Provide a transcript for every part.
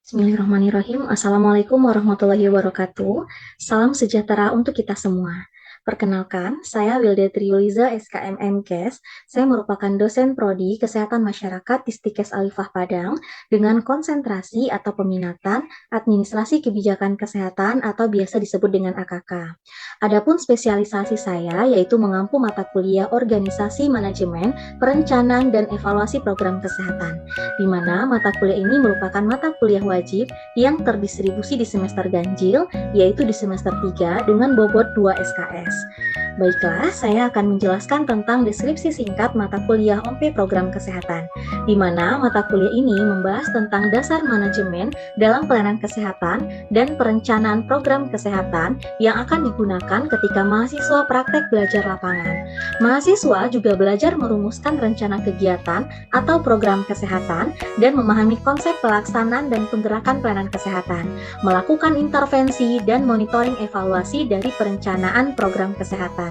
Bismillahirrahmanirrahim. Assalamualaikum warahmatullahi wabarakatuh. Salam sejahtera untuk kita semua. Perkenalkan, saya Wilda Triuliza, SKM MKes. Saya merupakan dosen Prodi Kesehatan Masyarakat di Stikes Alifah Padang dengan konsentrasi atau peminatan Administrasi Kebijakan Kesehatan atau biasa disebut dengan AKK. Adapun spesialisasi saya yaitu mengampu mata kuliah Organisasi Manajemen, Perencanaan, dan Evaluasi Program Kesehatan, di mana mata kuliah ini merupakan mata kuliah wajib yang terdistribusi di semester ganjil, yaitu di semester 3 dengan bobot 2 SKS. Baiklah, saya akan menjelaskan tentang deskripsi singkat mata kuliah OMP Program Kesehatan, di mana mata kuliah ini membahas tentang dasar manajemen dalam pelayanan kesehatan dan perencanaan program kesehatan yang akan digunakan ketika mahasiswa praktek belajar lapangan. Mahasiswa juga belajar merumuskan rencana kegiatan atau program kesehatan dan memahami konsep pelaksanaan dan penggerakan pelayanan kesehatan, melakukan intervensi dan monitoring evaluasi dari perencanaan program kesehatan.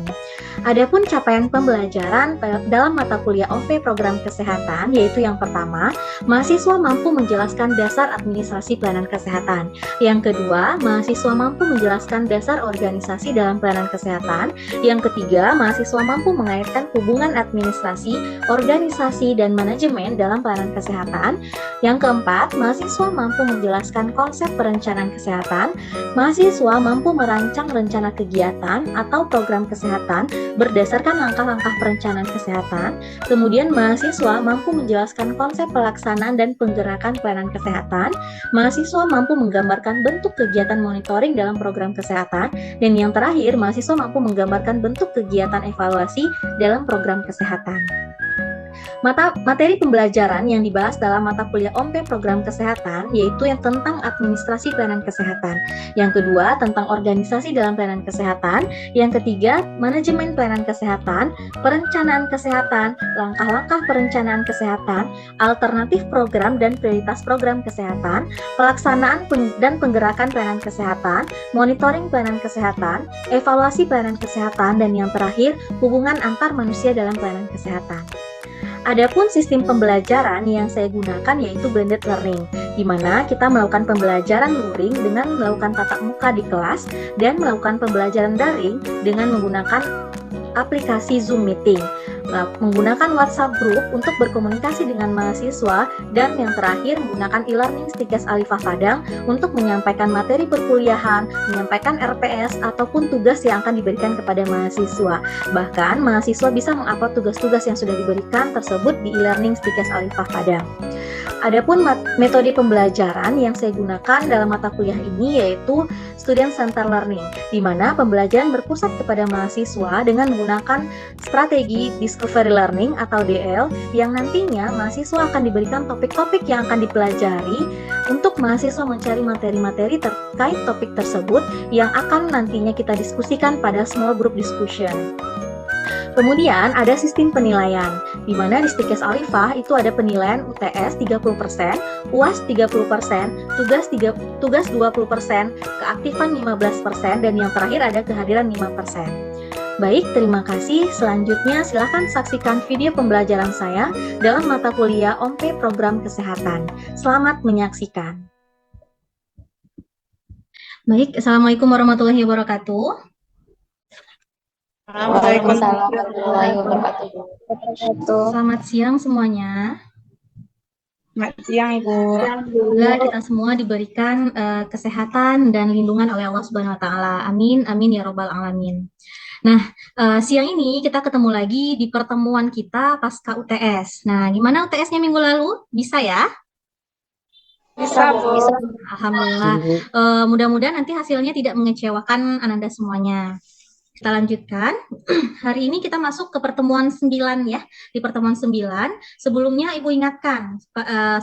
Adapun capaian pembelajaran dalam mata kuliah OP Program Kesehatan yaitu yang pertama, mahasiswa mampu menjelaskan dasar administrasi pelayanan kesehatan. Yang kedua, mahasiswa mampu menjelaskan dasar organisasi dalam pelayanan kesehatan. Yang ketiga, mahasiswa mampu mengaitkan hubungan administrasi, organisasi, dan manajemen dalam pelayanan kesehatan. Yang keempat, mahasiswa mampu menjelaskan konsep perencanaan kesehatan. Mahasiswa mampu merancang rencana kegiatan atau program kesehatan berdasarkan langkah-langkah perencanaan kesehatan. Kemudian mahasiswa mampu menjelaskan konsep pelaksanaan dan penggerakan pelayanan kesehatan. Mahasiswa mampu menggambarkan bentuk kegiatan monitoring dalam program kesehatan. Dan yang terakhir, mahasiswa mampu menggambarkan bentuk kegiatan evaluasi dalam program kesehatan. Materi pembelajaran yang dibahas dalam mata kuliah OMP Program Kesehatan yaitu yang tentang administrasi pelayanan kesehatan. Yang kedua, tentang organisasi dalam pelayanan kesehatan. Yang ketiga, manajemen pelayanan kesehatan, perencanaan kesehatan, langkah-langkah perencanaan kesehatan, alternatif program dan prioritas program kesehatan, pelaksanaan dan penggerakan pelayanan kesehatan, monitoring pelayanan kesehatan, evaluasi pelayanan kesehatan, dan yang terakhir, hubungan antar manusia dalam pelayanan kesehatan. Adapun sistem pembelajaran yang saya gunakan yaitu blended learning, di mana kita melakukan pembelajaran luring dengan melakukan tatap muka di kelas dan melakukan pembelajaran daring dengan menggunakan aplikasi Zoom Meeting, menggunakan WhatsApp Group untuk berkomunikasi dengan mahasiswa, dan yang terakhir menggunakan e-learning Stikes Alifah Padang untuk menyampaikan materi perkuliahan, menyampaikan RPS ataupun tugas yang akan diberikan kepada mahasiswa. Bahkan mahasiswa bisa mengupload tugas-tugas yang sudah diberikan tersebut di e-learning Stikes Alifah Padang. Adapun metode pembelajaran yang saya gunakan dalam mata kuliah ini yaitu Student Center Learning, di mana pembelajaran berpusat kepada mahasiswa dengan menggunakan strategi Discovery Learning atau DL, yang nantinya mahasiswa akan diberikan topik-topik yang akan dipelajari untuk mahasiswa mencari materi-materi terkait topik tersebut yang akan nantinya kita diskusikan pada small group discussion. Kemudian ada sistem penilaian, di mana di Stikes Alifah itu ada penilaian UTS 30%, UAS 30%, tugas 20%, keaktifan 15%, dan yang terakhir ada kehadiran 5%. Baik, terima kasih. Selanjutnya silakan saksikan video pembelajaran saya dalam mata kuliah OMP Program Kesehatan. Selamat menyaksikan. Baik, Assalamualaikum warahmatullahi wabarakatuh. Waalaikumsalam warahmatullahi wabarakatuh. Selamat siang semuanya. Selamat siang, Ibu. Semoga kita semua diberikan kesehatan dan lindungan oleh Allah Subhanahu wa taala. Amin, amin ya robbal alamin. Nah, siang ini kita ketemu lagi di pertemuan kita pasca UTS. Nah, gimana UTS-nya minggu lalu? Bisa ya? Bisa, Bu. Alhamdulillah. Mudah-mudahan nanti hasilnya tidak mengecewakan Ananda semuanya. Kita lanjutkan. Hari ini kita masuk ke pertemuan 9 ya. Di pertemuan 9, sebelumnya Ibu ingatkan,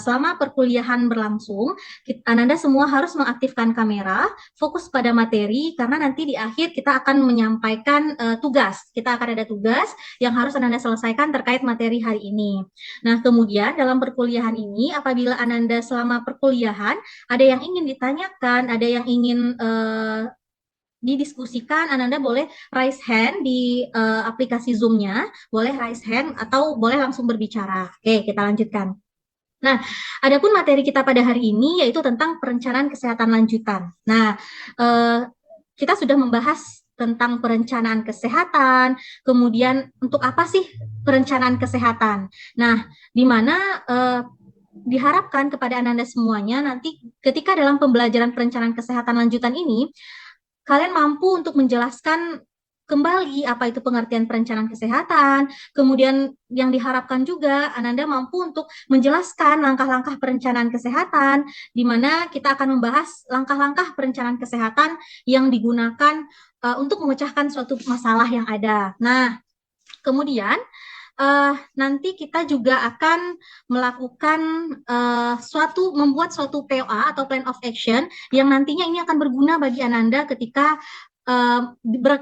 selama perkuliahan berlangsung, Ananda semua harus mengaktifkan kamera, fokus pada materi, karena nanti di akhir kita akan menyampaikan tugas. Kita akan ada tugas yang harus Ananda selesaikan terkait materi hari ini. Nah, kemudian dalam perkuliahan ini, apabila Ananda selama perkuliahan, ada yang ingin ditanyakan, ada yang ingin didiskusikan, Ananda boleh raise hand di aplikasi Zoom-nya, boleh raise hand atau boleh langsung berbicara. Oke, kita lanjutkan. Nah, adapun materi kita pada hari ini yaitu tentang perencanaan kesehatan lanjutan. Nah, kita sudah membahas tentang perencanaan kesehatan, kemudian untuk apa sih perencanaan kesehatan. Nah, di mana diharapkan kepada Ananda semuanya nanti ketika dalam pembelajaran perencanaan kesehatan lanjutan ini, kalian mampu untuk menjelaskan kembali apa itu pengertian perencanaan kesehatan, kemudian yang diharapkan juga Ananda mampu untuk menjelaskan langkah-langkah perencanaan kesehatan, di mana kita akan membahas langkah-langkah perencanaan kesehatan yang digunakan untuk memecahkan suatu masalah yang ada. Nah, kemudian nanti kita juga akan melakukan membuat suatu POA atau Plan of Action yang nantinya ini akan berguna bagi Ananda ketika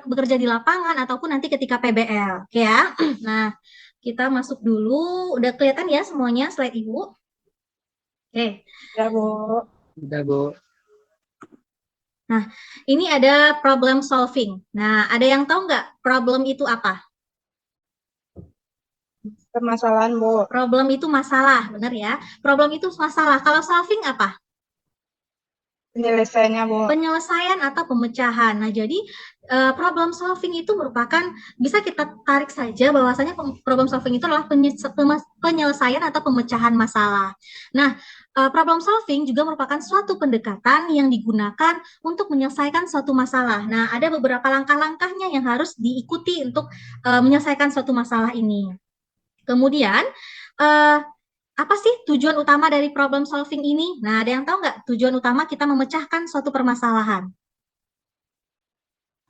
bekerja di lapangan ataupun nanti ketika PBL, oke ya. Nah, kita masuk dulu. Udah kelihatan ya semuanya slide Ibu? Oke. Ya, Bu. Udah, Bu. Nah, ini ada problem solving. Nah, ada yang tahu nggak problem itu apa? Permasalahan, Bu. Problem itu masalah, benar ya? Problem itu masalah. Kalau solving apa? Penyelesaiannya, Bu. Penyelesaian atau pemecahan. Nah, jadi problem solving itu merupakan, bisa kita tarik saja bahwasanya problem solving itu adalah penyelesaian atau pemecahan masalah. Nah, problem solving juga merupakan suatu pendekatan yang digunakan untuk menyelesaikan suatu masalah. Nah, ada beberapa langkah-langkahnya yang harus diikuti untuk menyelesaikan suatu masalah ini. Kemudian, apa sih tujuan utama dari problem solving ini? Nah, ada yang tahu nggak tujuan utama kita memecahkan suatu permasalahan?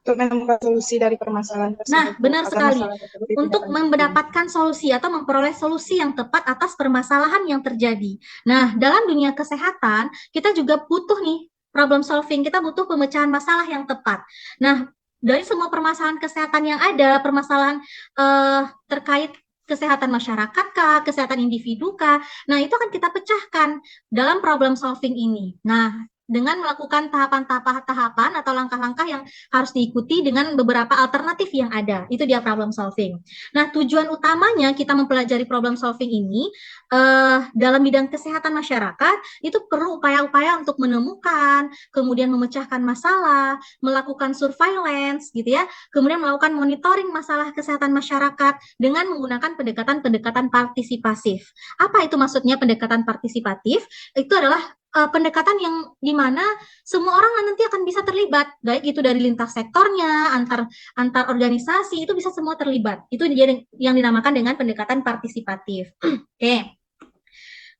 Untuk menemukan solusi dari permasalahan tersebut. Nah, benar agar sekali. masalah tersebut tidak Untuk lanjut. mendapatkan solusi atau memperoleh solusi yang tepat atas permasalahan yang terjadi. Nah, dalam dunia kesehatan, kita juga butuh nih problem solving. Kita butuh pemecahan masalah yang tepat. Nah, dari semua permasalahan kesehatan yang ada, permasalahan terkait kesehatan masyarakat kah, kesehatan individu kah, nah itu akan kita pecahkan dalam problem solving ini. Nah, dengan melakukan tahapan-tahapan atau langkah-langkah yang harus diikuti dengan beberapa alternatif yang ada. Itu dia problem solving. Nah, tujuan utamanya kita mempelajari problem solving ini dalam bidang kesehatan masyarakat itu perlu upaya-upaya untuk menemukan, kemudian memecahkan masalah, melakukan surveillance gitu ya, kemudian melakukan monitoring masalah kesehatan masyarakat dengan menggunakan pendekatan-pendekatan partisipasif. Apa itu maksudnya pendekatan partisipatif? Itu adalah pendekatan yang dimana semua orang nanti akan bisa terlibat, baik itu dari lintas sektornya, antar organisasi, itu bisa semua terlibat. Itu yang dinamakan dengan pendekatan partisipatif. Oke.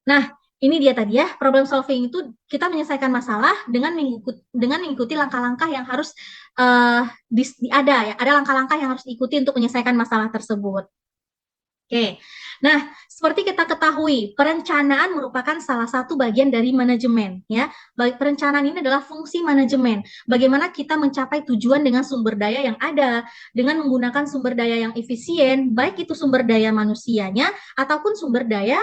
Nah, ini dia tadi ya, problem solving itu kita menyelesaikan masalah dengan mengikuti langkah-langkah yang harus ada ya, ada langkah-langkah yang harus diikuti untuk menyelesaikan masalah tersebut. Oke, nah seperti kita ketahui, perencanaan merupakan salah satu bagian dari manajemen. Ya, perencanaan ini adalah fungsi manajemen. Bagaimana kita mencapai tujuan dengan sumber daya yang ada, dengan menggunakan sumber daya yang efisien, baik itu sumber daya manusianya ataupun sumber daya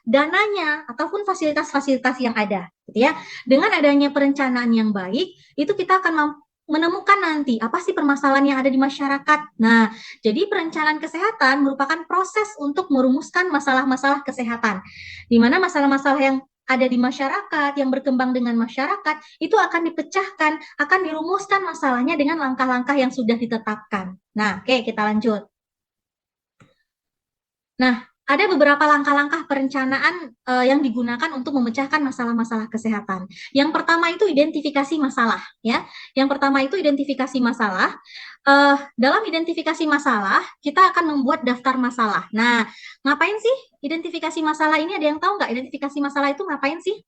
dananya ataupun fasilitas-fasilitas yang ada. Gitu ya, dengan adanya perencanaan yang baik, itu kita akan menemukan nanti apa sih permasalahan yang ada di masyarakat. Nah, jadi perencanaan kesehatan merupakan proses untuk merumuskan masalah-masalah kesehatan, di mana masalah-masalah yang ada di masyarakat, yang berkembang dengan masyarakat, itu akan dipecahkan, akan dirumuskan masalahnya dengan langkah-langkah yang sudah ditetapkan. Nah, oke, kita lanjut. Nah, ada beberapa langkah-langkah perencanaan yang digunakan untuk memecahkan masalah-masalah kesehatan. Yang pertama itu identifikasi masalah, ya. Yang pertama itu identifikasi masalah. Dalam identifikasi masalah, kita akan membuat daftar masalah. Nah, ngapain sih identifikasi masalah ini? Ada yang tahu nggak identifikasi masalah itu ngapain sih?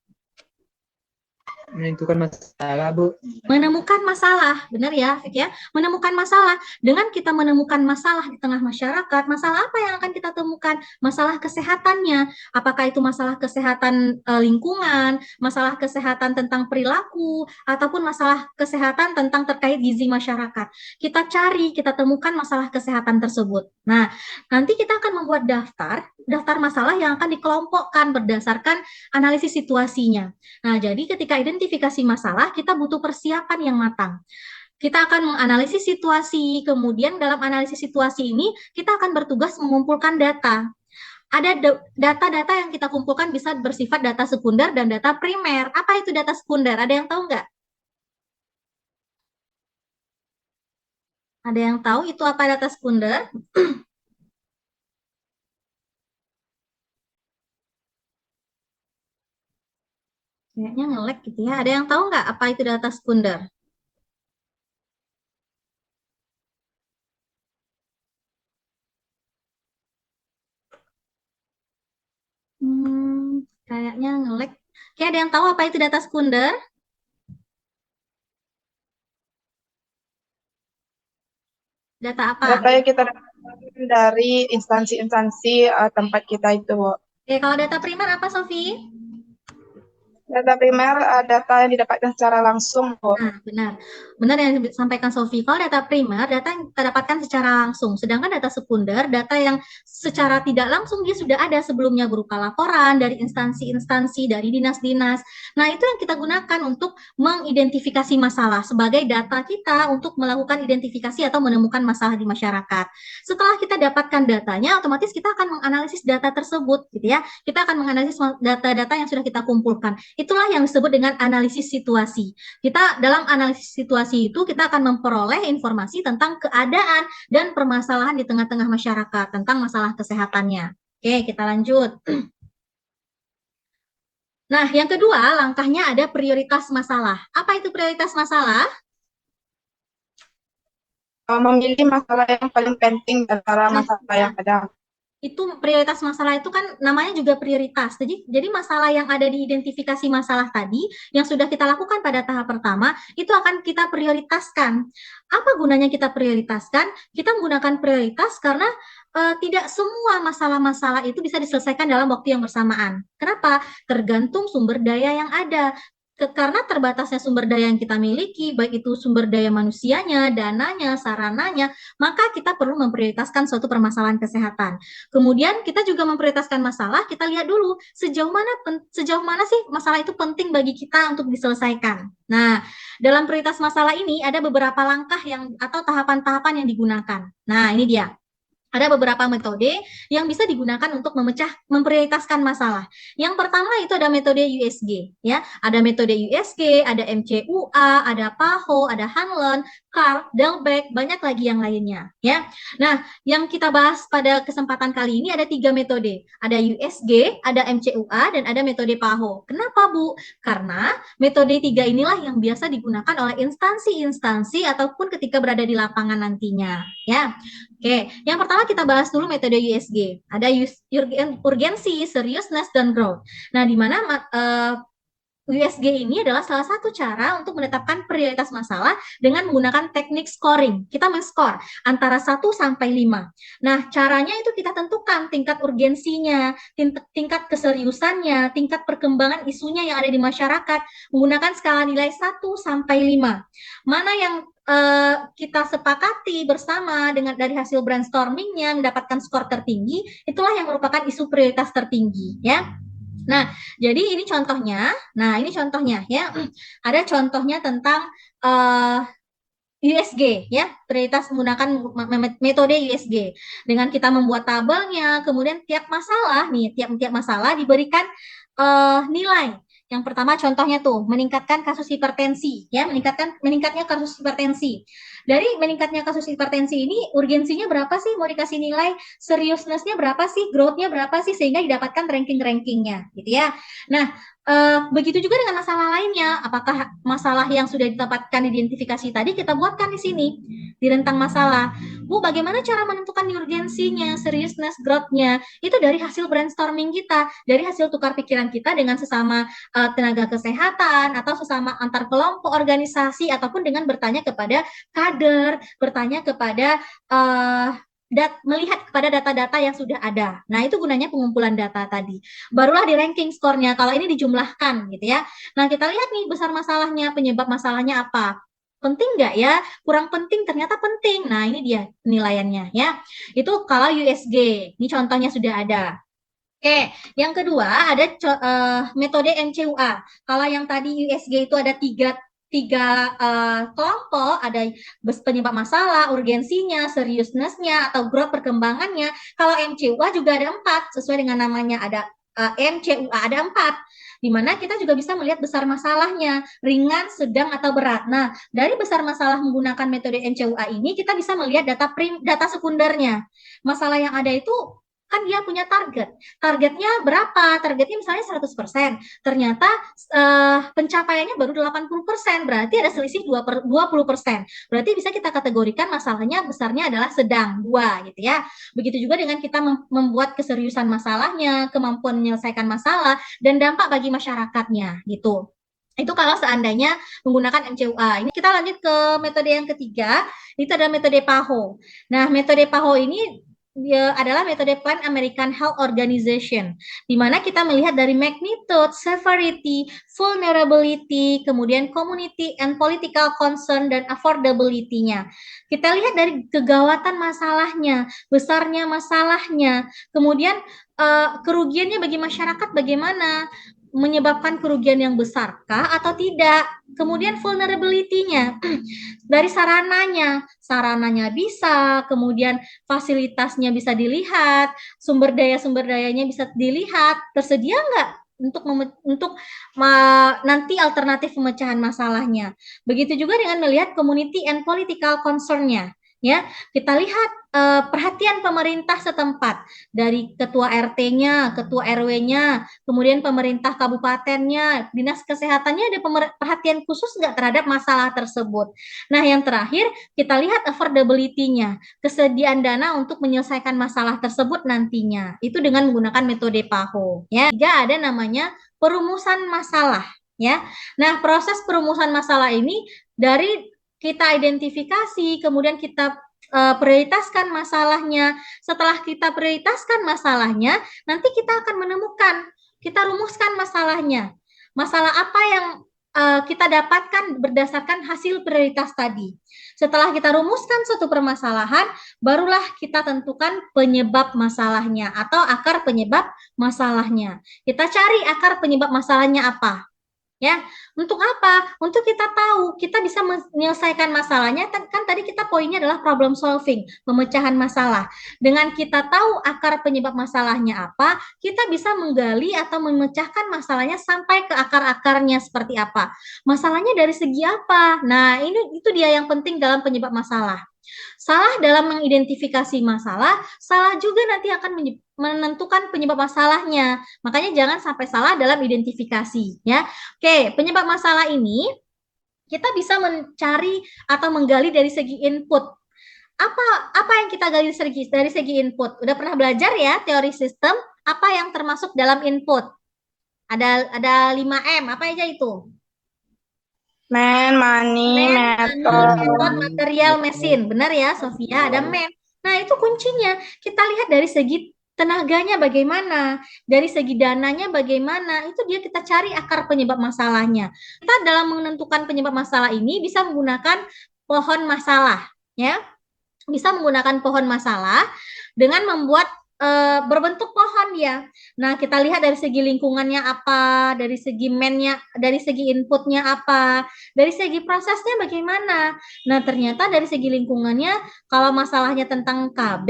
Menentukan masalah, Bu. Menemukan masalah, benar ya, Fik ya? Menemukan masalah. Dengan kita menemukan masalah di tengah masyarakat, masalah apa yang akan kita temukan? Masalah kesehatannya. Apakah itu masalah kesehatan lingkungan, masalah kesehatan tentang perilaku, ataupun masalah kesehatan tentang terkait gizi masyarakat. Kita cari, kita temukan masalah kesehatan tersebut. Nah, nanti kita akan membuat daftar masalah yang akan dikelompokkan berdasarkan analisis situasinya. Nah, jadi ketika identifikasi masalah, kita butuh persiapan yang matang. Kita akan menganalisis situasi, kemudian dalam analisis situasi ini, kita akan bertugas mengumpulkan data. Ada data-data yang kita kumpulkan bisa bersifat data sekunder dan data primer. Apa itu data sekunder? Ada yang tahu nggak? Ada yang tahu itu apa data sekunder? Kayaknya nge-lag gitu ya. Ada yang tahu nggak apa itu data sekunder? Kayaknya nge-lag. Oke, ada yang tahu apa itu data sekunder? Data apa? Data yang kita dapatkan dari instansi-instansi tempat kita itu, Bu. Oke, kalau data primer apa, Sofi? Data primer data yang didapatkan secara langsung, Bu. Nah, benar. Benar yang disampaikan Sofi. Kalau data primer, data yang kita dapatkan secara langsung. Sedangkan data sekunder, data yang secara tidak langsung dia sudah ada sebelumnya berupa laporan dari instansi-instansi, dari dinas-dinas. Nah, itu yang kita gunakan untuk mengidentifikasi masalah sebagai data kita untuk melakukan identifikasi atau menemukan masalah di masyarakat. Setelah kita dapatkan datanya, otomatis kita akan menganalisis data tersebut, gitu ya. Kita akan menganalisis data-data yang sudah kita kumpulkan. Itulah yang disebut dengan analisis situasi. Kita dalam analisis situasi itu kita akan memperoleh informasi tentang keadaan dan permasalahan di tengah-tengah masyarakat tentang masalah kesehatannya. Oke, kita lanjut. Nah, yang kedua, langkahnya ada prioritas masalah. Apa itu prioritas masalah? Memilih masalah yang paling penting antara masalah yang ada. Itu prioritas masalah itu kan namanya juga prioritas. Jadi masalah yang ada di identifikasi masalah tadi yang sudah kita lakukan pada tahap pertama itu akan kita prioritaskan. Apa gunanya kita prioritaskan? Kita menggunakan prioritas karena tidak semua masalah-masalah itu bisa diselesaikan dalam waktu yang bersamaan. Kenapa? Tergantung sumber daya yang ada. Karena terbatasnya sumber daya yang kita miliki, baik itu sumber daya manusianya, dananya, sarananya, maka kita perlu memprioritaskan suatu permasalahan kesehatan. Kemudian kita juga memprioritaskan masalah, kita lihat dulu sejauh mana sih masalah itu penting bagi kita untuk diselesaikan. Nah, dalam prioritas masalah ini ada beberapa langkah yang atau tahapan-tahapan yang digunakan. Nah, ini dia. Ada beberapa metode yang bisa digunakan untuk memprioritaskan masalah. Yang pertama itu ada metode USG, ya. Ada metode USG, ada MCUA, ada PAHO, ada Hanlon, CAR, Delbeck, banyak lagi yang lainnya, ya. Nah, yang kita bahas pada kesempatan kali ini ada 3 metode. Ada USG, ada MCUA, dan ada metode PAHO. Kenapa, Bu? Karena metode 3 inilah yang biasa digunakan oleh instansi-instansi ataupun ketika berada di lapangan nantinya, ya. Oke, yang pertama kita bahas dulu metode USG. Ada urgensi, seriousness, dan growth. Nah, di mana USG ini adalah salah satu cara untuk menetapkan prioritas masalah dengan menggunakan teknik scoring. Kita men-score antara 1 sampai 5. Nah, caranya itu kita tentukan tingkat urgensinya, tingkat keseriusannya, tingkat perkembangan isunya yang ada di masyarakat menggunakan skala nilai 1 sampai 5. Mana yang kita sepakati bersama dari hasil brainstormingnya mendapatkan skor tertinggi, itulah yang merupakan isu prioritas tertinggi, ya. Nah, jadi ini contohnya. Nah, ini contohnya, ya. Ada contohnya tentang USG, ya, prioritas menggunakan metode USG. Dengan kita membuat tabelnya, kemudian tiap masalah diberikan nilai. Yang pertama contohnya tuh meningkatkan kasus hipertensi, ya, meningkatnya kasus hipertensi. Dari meningkatnya kasus hipertensi ini urgensinya berapa sih? Mau dikasih nilai, seriousness-nya berapa sih? Growth-nya berapa sih sehingga didapatkan ranking-rankingnya, gitu ya. Nah, begitu juga dengan masalah lainnya. Apakah masalah yang sudah ditempatkan identifikasi tadi kita buatkan di sini di rentang masalah. Bu, bagaimana cara menentukan urgensinya, seriousness, growth-nya? Itu dari hasil brainstorming kita, dari hasil tukar pikiran kita dengan sesama tenaga kesehatan atau sesama antar kelompok organisasi ataupun dengan bertanya kepada kader, bertanya kepada melihat kepada data-data yang sudah ada. Nah, itu gunanya pengumpulan data tadi. Barulah di ranking skornya. Kalau ini dijumlahkan, gitu ya. Nah, kita lihat nih besar masalahnya, penyebab masalahnya apa. Penting nggak ya? Kurang penting, ternyata penting. Nah, ini dia penilaiannya, ya. Itu kalau USG. Ini contohnya sudah ada. Oke, yang kedua ada metode MCUA. Kalau yang tadi USG itu ada kelompok, ada penyebab masalah, urgensinya, seriousness-nya, atau growth perkembangannya. Kalau MCUA juga ada 4, sesuai dengan namanya, ada MCUA ada 4, di mana kita juga bisa melihat besar masalahnya, ringan, sedang, atau berat. Nah, dari besar masalah menggunakan metode MCUA ini, kita bisa melihat data sekundernya. Masalah yang ada itu kan dia punya targetnya berapa, targetnya misalnya 100%, ternyata pencapaiannya baru 80%, berarti ada selisih 20%, berarti bisa kita kategorikan masalahnya besarnya adalah sedang, 2 gitu ya. Begitu juga dengan kita membuat keseriusan masalahnya, kemampuan menyelesaikan masalah, dan dampak bagi masyarakatnya gitu. Itu kalau seandainya menggunakan MCUA. Ini kita lanjut ke metode yang ketiga, itu adalah metode PAHO. Nah, metode PAHO ini adalah metode Pan American Health Organization, di mana kita melihat dari magnitude, severity, vulnerability, kemudian community and political concern, dan affordability-nya. Kita lihat dari kegawatan masalahnya, besarnya masalahnya, kemudian kerugiannya bagi masyarakat bagaimana, menyebabkan kerugian yang besarkah atau tidak, kemudian vulnerability-nya, dari sarananya bisa, kemudian fasilitasnya bisa dilihat, sumber dayanya bisa dilihat, tersedia nggak untuk nanti alternatif pemecahan masalahnya. Begitu juga dengan melihat community and political concern-nya. Ya, kita lihat perhatian pemerintah setempat, dari ketua RT-nya, ketua RW-nya, kemudian pemerintah kabupatennya, dinas kesehatannya ada perhatian khusus nggak terhadap masalah tersebut. Nah, yang terakhir kita lihat affordability-nya, kesediaan dana untuk menyelesaikan masalah tersebut nantinya. Itu dengan menggunakan metode PAHO. Ya, juga ada namanya perumusan masalah. Ya, nah proses perumusan masalah ini dari kita identifikasi, kemudian kita prioritaskan masalahnya. Setelah kita prioritaskan masalahnya, nanti kita akan menemukan, kita rumuskan masalahnya. Masalah apa yang kita dapatkan berdasarkan hasil prioritas tadi. Setelah kita rumuskan suatu permasalahan, barulah kita tentukan penyebab masalahnya atau akar penyebab masalahnya. Kita cari akar penyebab masalahnya apa. Ya, untuk apa? Untuk kita tahu, kita bisa menyelesaikan masalahnya. Kan tadi kita poinnya adalah problem solving, pemecahan masalah. Dengan kita tahu akar penyebab masalahnya apa, kita bisa menggali atau memecahkan masalahnya sampai ke akar-akarnya seperti apa. Masalahnya dari segi apa? Nah, itu dia yang penting dalam penyebab masalah. Salah dalam mengidentifikasi masalah, salah juga nanti akan menentukan penyebab masalahnya. Makanya jangan sampai salah dalam identifikasi, ya. Oke, penyebab masalah ini kita bisa mencari atau menggali dari segi input. Apa yang kita gali dari segi input? Udah pernah belajar ya teori sistem? Apa yang termasuk dalam input? Ada 5M, apa aja itu? Money, method, material, mesin. Benar ya, Sofia? Ada man. Nah, itu kuncinya. Kita lihat dari segi tenaganya bagaimana, dari segi dananya bagaimana, itu dia kita cari akar penyebab masalahnya. Kita dalam menentukan penyebab masalah ini bisa menggunakan pohon masalah, ya. Bisa menggunakan pohon masalah dengan membuat berbentuk pohon ya. Nah, kita lihat dari segi lingkungannya apa, dari segi man-nya, dari segi inputnya apa, dari segi prosesnya bagaimana. Nah, ternyata dari segi lingkungannya, kalau masalahnya tentang KB,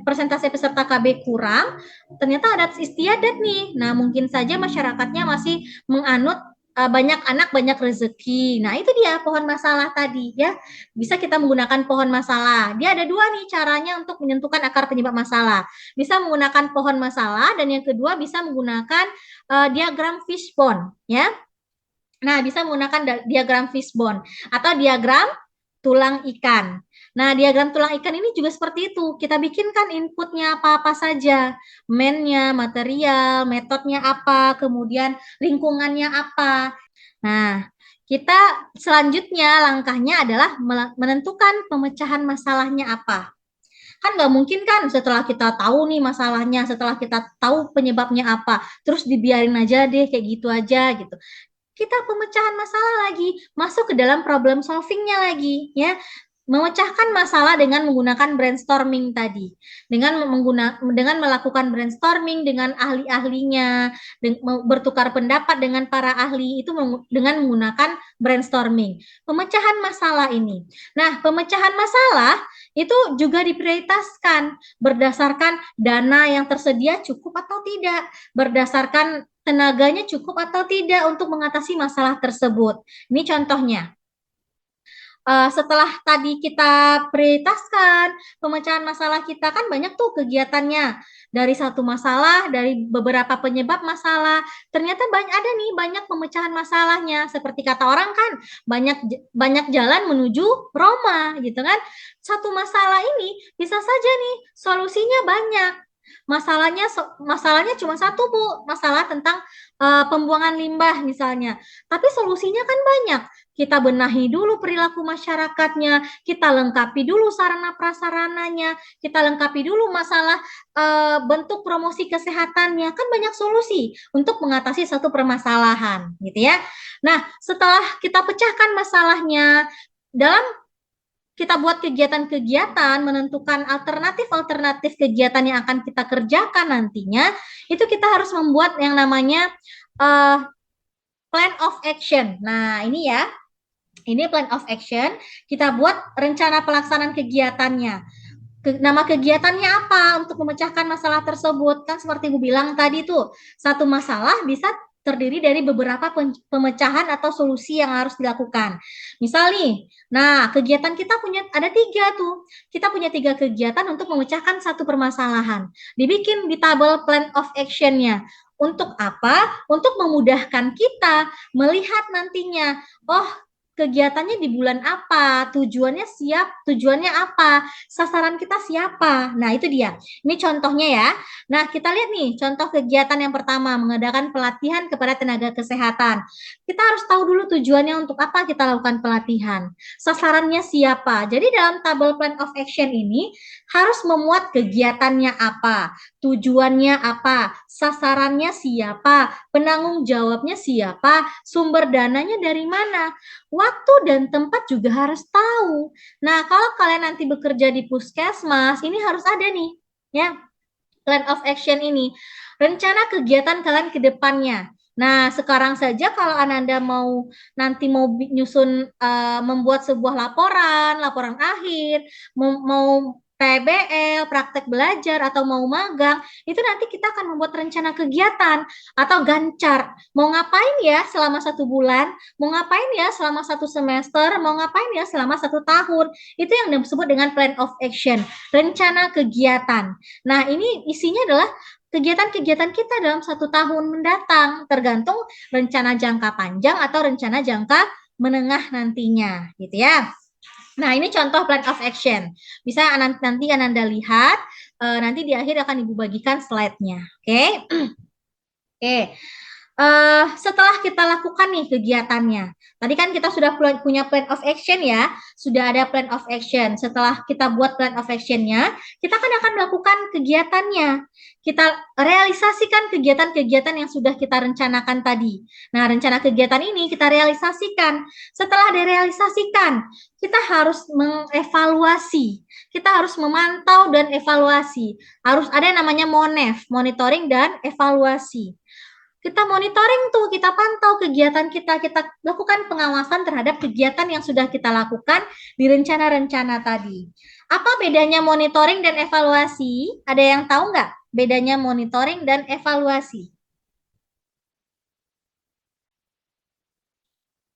persentase peserta KB kurang, ternyata adat istiadat nih. Nah, mungkin saja masyarakatnya masih menganut banyak anak banyak rezeki. Nah, itu dia pohon masalah tadi ya. Bisa kita menggunakan pohon masalah. Dia ada 2 nih caranya untuk menentukan akar penyebab masalah. Bisa menggunakan pohon masalah, dan yang kedua bisa menggunakan diagram fishbone ya. Nah, bisa menggunakan diagram fishbone atau diagram tulang ikan. Nah, diagram tulang ikan ini juga seperti itu. Kita bikinkan inputnya apa-apa saja. Man-nya, material, metodenya apa, kemudian lingkungannya apa. Nah, kita selanjutnya langkahnya adalah menentukan pemecahan masalahnya apa. Kan nggak mungkin kan setelah kita tahu nih masalahnya, setelah kita tahu penyebabnya apa, terus dibiarin aja deh kayak gitu aja gitu. Kita pemecahan masalah lagi, masuk ke dalam problem solvingnya lagi ya. memecahkan masalah dengan menggunakan brainstorming tadi, dengan melakukan brainstorming dengan ahli-ahlinya, bertukar pendapat dengan para ahli itu dengan menggunakan brainstorming. Pemecahan masalah ini. Nah, pemecahan masalah itu juga diprioritaskan berdasarkan dana yang tersedia cukup atau tidak, berdasarkan tenaganya cukup atau tidak untuk mengatasi masalah tersebut. Ini contohnya. Setelah tadi kita prioritaskan pemecahan masalah kita, kan banyak tuh kegiatannya, dari satu masalah, dari beberapa penyebab masalah, ternyata banyak pemecahan masalahnya. Seperti kata orang kan, banyak jalan menuju Roma gitu kan. Satu masalah ini bisa saja nih solusinya banyak. Masalahnya cuma satu, Bu, masalah tentang pembuangan limbah misalnya, tapi solusinya kan banyak. Kita benahi dulu perilaku masyarakatnya, kita lengkapi dulu sarana prasarananya, kita lengkapi dulu masalah bentuk promosi kesehatannya, kan banyak solusi untuk mengatasi satu permasalahan, gitu ya. Nah, setelah kita pecahkan masalahnya, dalam kita buat kegiatan-kegiatan, menentukan alternatif-alternatif kegiatan yang akan kita kerjakan nantinya, itu kita harus membuat yang namanya plan of action. Nah, ini plan of action, kita buat rencana pelaksanaan kegiatannya. Nama kegiatannya apa untuk memecahkan masalah tersebut? Kan seperti Bu bilang tadi tuh, satu masalah bisa terdiri dari beberapa pemecahan atau solusi yang harus dilakukan. Misal nih, nah kegiatan kita ada 3 tuh. Kita punya 3 kegiatan untuk memecahkan satu permasalahan. Dibikin di tabel plan of action-nya. Untuk apa? Untuk memudahkan kita melihat nantinya, oh kegiatannya di bulan apa, tujuannya apa, sasaran kita siapa. Nah, itu dia. Ini contohnya ya. Nah, kita lihat nih contoh kegiatan yang pertama, mengadakan pelatihan kepada tenaga kesehatan. Kita harus tahu dulu tujuannya untuk apa kita lakukan pelatihan. Sasarannya siapa. Jadi dalam tabel plan of action ini harus memuat kegiatannya apa, tujuannya apa, sasarannya siapa, penanggung jawabnya siapa, sumber dananya dari mana. Waktu dan tempat juga harus tahu. Nah, kalau kalian nanti bekerja di puskesmas, ini harus ada nih, ya, plan of action ini. Rencana kegiatan kalian ke depannya. Nah, sekarang saja kalau Ananda nanti mau nyusun, membuat sebuah laporan akhir, mau PBL, praktek belajar, atau mau magang, itu nanti kita akan membuat rencana kegiatan atau gancar. Mau ngapain ya selama 1 bulan, mau ngapain ya selama 1 semester, mau ngapain ya selama 1 tahun. Itu yang disebut dengan plan of action, rencana kegiatan. Nah, ini isinya adalah kegiatan-kegiatan kita dalam 1 tahun mendatang, tergantung rencana jangka panjang atau rencana jangka menengah nantinya, gitu ya. Nah, ini contoh plan of action. Bisa nanti Ananda lihat, nanti di akhir akan Ibu bagikan slide-nya. Oke? Oke. Setelah kita lakukan nih kegiatannya, tadi kan kita sudah punya plan of action ya, sudah ada plan of action. Setelah kita buat plan of action-nya, kita akan melakukan kegiatannya. Kita realisasikan kegiatan-kegiatan yang sudah kita rencanakan tadi. Nah, rencana kegiatan ini kita realisasikan. Setelah direalisasikan, kita harus mengevaluasi. Kita harus memantau dan evaluasi. Harus ada yang namanya MONEV, monitoring dan evaluasi. Kita monitoring tuh, kita pantau kegiatan kita lakukan pengawasan terhadap kegiatan yang sudah kita lakukan di rencana-rencana tadi. Apa bedanya monitoring dan evaluasi? Ada yang tahu nggak bedanya monitoring dan evaluasi?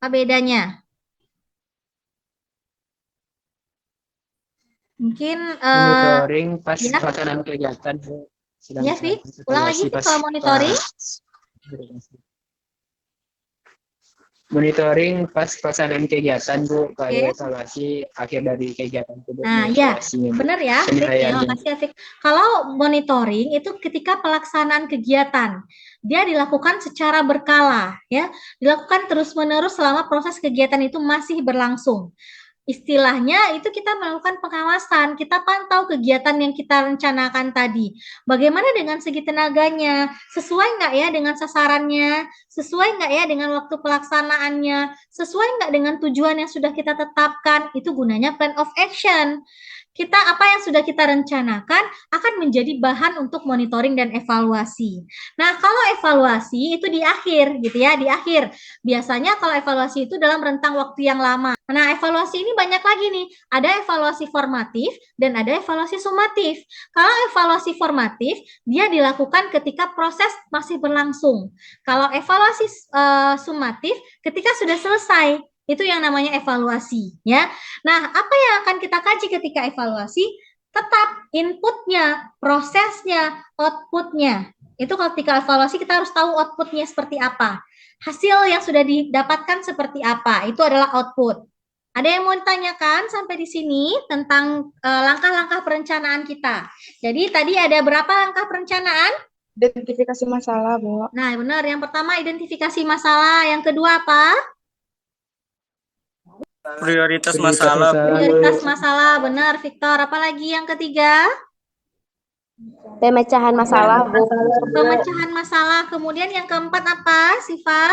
Apa bedanya? Mungkin monitoring pas ya. pelaksanaan kegiatan. Ya, Fit. Ulang lagi sih kalau monitoring. Monitoring pas pelaksanaan kegiatan, Bu, kayak evaluasi akhir dari kegiatan itu. Nah, ya, benar ya. Terima kasih, Afik. Kalau monitoring itu ketika pelaksanaan kegiatan, dia dilakukan secara berkala, ya, dilakukan terus-menerus selama proses kegiatan itu masih berlangsung. Istilahnya itu kita melakukan pengawasan, kita pantau kegiatan yang kita rencanakan tadi. Bagaimana dengan segi tenaganya? Sesuai nggak ya dengan sasarannya? Sesuai nggak ya dengan waktu pelaksanaannya? Sesuai nggak dengan tujuan yang sudah kita tetapkan? Itu gunanya plan of action. Kita apa yang sudah kita rencanakan akan menjadi bahan untuk monitoring dan evaluasi. Nah, kalau evaluasi itu di akhir gitu ya, di akhir. Biasanya kalau evaluasi itu dalam rentang waktu yang lama. Nah, evaluasi ini banyak lagi nih. Ada evaluasi formatif dan ada evaluasi sumatif. Kalau evaluasi formatif, dia dilakukan ketika proses masih berlangsung. Kalau evaluasi sumatif, ketika sudah selesai. Itu yang namanya evaluasi, ya. Nah, apa yang akan kita kaji ketika evaluasi? Tetap inputnya, prosesnya, outputnya. Itu ketika evaluasi kita harus tahu outputnya seperti apa. Hasil yang sudah didapatkan seperti apa. Itu adalah output. Ada yang mau ditanyakan sampai di sini tentang langkah-langkah perencanaan kita. Jadi tadi ada berapa langkah perencanaan? Identifikasi masalah, Bu. Nah, benar. Yang pertama identifikasi masalah. Yang kedua apa? Prioritas masalah. Prioritas masalah, benar, Victor. Apalagi yang ketiga? Pemecahan masalah, Bu. Pemecahan masalah. Kemudian yang keempat apa, Siva?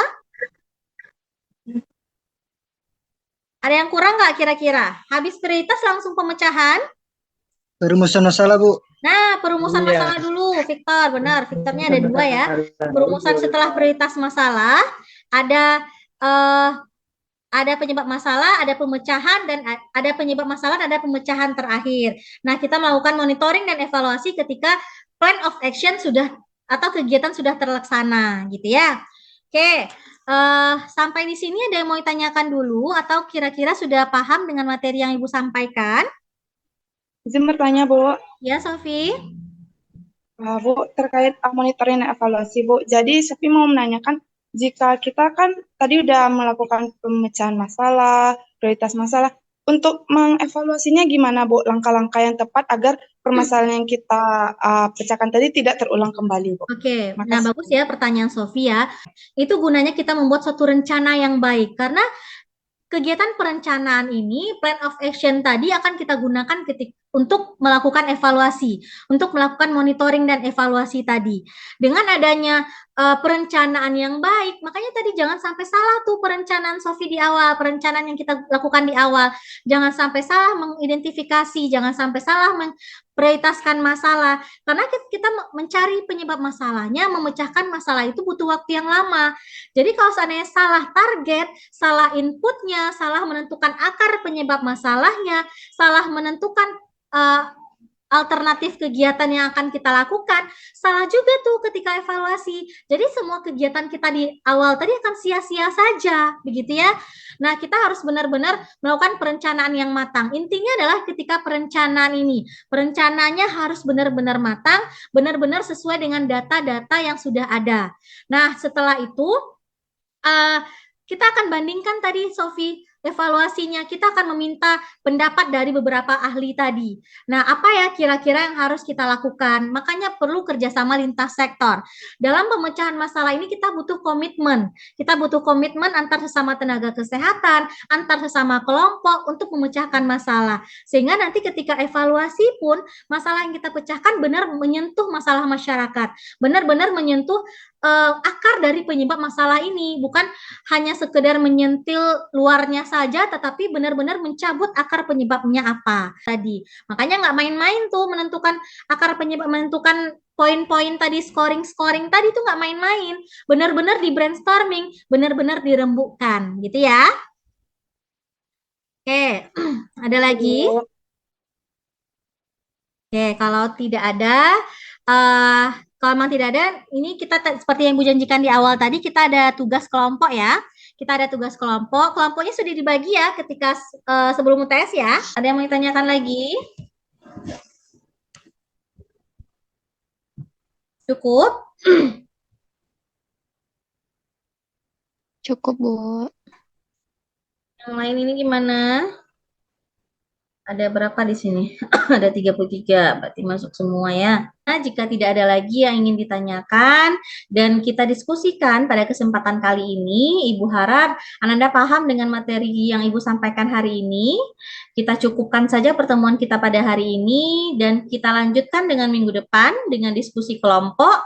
Ada yang kurang nggak kira-kira? Habis prioritas langsung pemecahan? Perumusan masalah, Bu. Nah, perumusan masalah dulu, Victor. Benar, Victornya ada dua ya. Perumusan setelah prioritas masalah, ada penyebab masalah, ada pemecahan, dan ada penyebab masalah, ada pemecahan terakhir. Nah, kita melakukan monitoring dan evaluasi ketika plan of action sudah atau kegiatan sudah terlaksana, gitu ya. Oke, sampai di sini ada yang mau ditanyakan dulu atau kira-kira sudah paham dengan materi yang Ibu sampaikan? Izin bertanya, Bu. Ya, Sofi. Bu, terkait monitoring dan evaluasi, Bu. Jadi, Sofi mau menanyakan, jika kita kan tadi udah melakukan pemecahan masalah, prioritas masalah, untuk mengevaluasinya gimana, Bu? Langkah-langkah yang tepat agar permasalahan yang kita pecahkan tadi tidak terulang kembali, Bu. Oke, nah Makasih. bagus ya pertanyaan Sofi ya. Itu gunanya kita membuat suatu rencana yang baik karena kegiatan perencanaan ini, plan of action tadi akan kita gunakan untuk melakukan evaluasi, untuk melakukan monitoring dan evaluasi tadi. Dengan adanya perencanaan yang baik, makanya tadi jangan sampai salah tuh perencanaan Sofi di awal, perencanaan yang kita lakukan di awal. Jangan sampai salah mengidentifikasi, jangan sampai salah memprioritaskan masalah. Karena kita mencari penyebab masalahnya, memecahkan masalah itu butuh waktu yang lama. Jadi kalau seandainya salah target, salah inputnya, salah menentukan akar penyebab masalahnya, salah menentukan alternatif kegiatan yang akan kita lakukan, salah juga tuh ketika evaluasi. Jadi semua kegiatan kita di awal tadi akan sia-sia saja, begitu ya. Nah, kita harus benar-benar melakukan perencanaan yang matang. Intinya adalah ketika perencanaan ini, perencanaannya harus benar-benar matang, benar-benar sesuai dengan data-data yang sudah ada. Nah, setelah itu, kita akan bandingkan tadi, Sofi, evaluasinya. Kita akan meminta pendapat dari beberapa ahli tadi. Nah, apa ya kira-kira yang harus kita lakukan? Makanya perlu kerjasama lintas sektor. Dalam pemecahan masalah ini kita butuh komitmen. Kita butuh komitmen antar sesama tenaga kesehatan, antar sesama kelompok untuk memecahkan masalah. Sehingga nanti ketika evaluasi pun, masalah yang kita pecahkan benar menyentuh masalah masyarakat. Benar-benar menyentuh akar dari penyebab masalah ini, bukan hanya sekedar menyentil luarnya saja, tetapi benar-benar mencabut akar penyebabnya apa tadi. Makanya nggak main-main tuh menentukan akar penyebab, menentukan poin-poin tadi, scoring tadi tuh nggak main-main. Benar-benar di brainstorming, benar-benar dirembukkan, gitu ya. Oke, ada lagi? Oke, kalau tidak ada, kalau memang tidak ada, ini kita seperti yang Bu janjikan di awal tadi, kita ada tugas kelompok ya. Kita ada tugas kelompok. Kelompoknya sudah dibagi ya ketika sebelum UTS ya. Ada yang mau ditanyakan lagi? Cukup? Cukup, Bu. Yang lain ini gimana? Ada berapa di sini? Ada 33, berarti masuk semua ya. Nah, jika tidak ada lagi yang ingin ditanyakan dan kita diskusikan pada kesempatan kali ini, Ibu harap Ananda paham dengan materi yang Ibu sampaikan hari ini. Kita cukupkan saja pertemuan kita pada hari ini dan kita lanjutkan dengan minggu depan dengan diskusi kelompok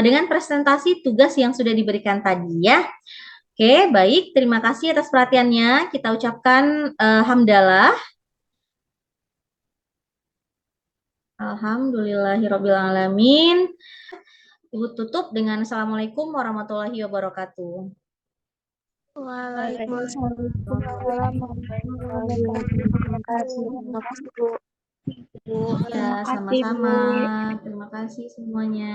dengan presentasi tugas yang sudah diberikan tadi ya. Oke, baik. Terima kasih atas perhatiannya. Kita ucapkan hamdalah. Alhamdulillahirabbil alamin. Ibu tutup dengan Assalamualaikum warahmatullahi wabarakatuh. Waalaikumsalam warahmatullahi wabarakatuh. Terima kasih, Bu. Ya, Terima kasih, sama-sama. Bu. Terima kasih semuanya.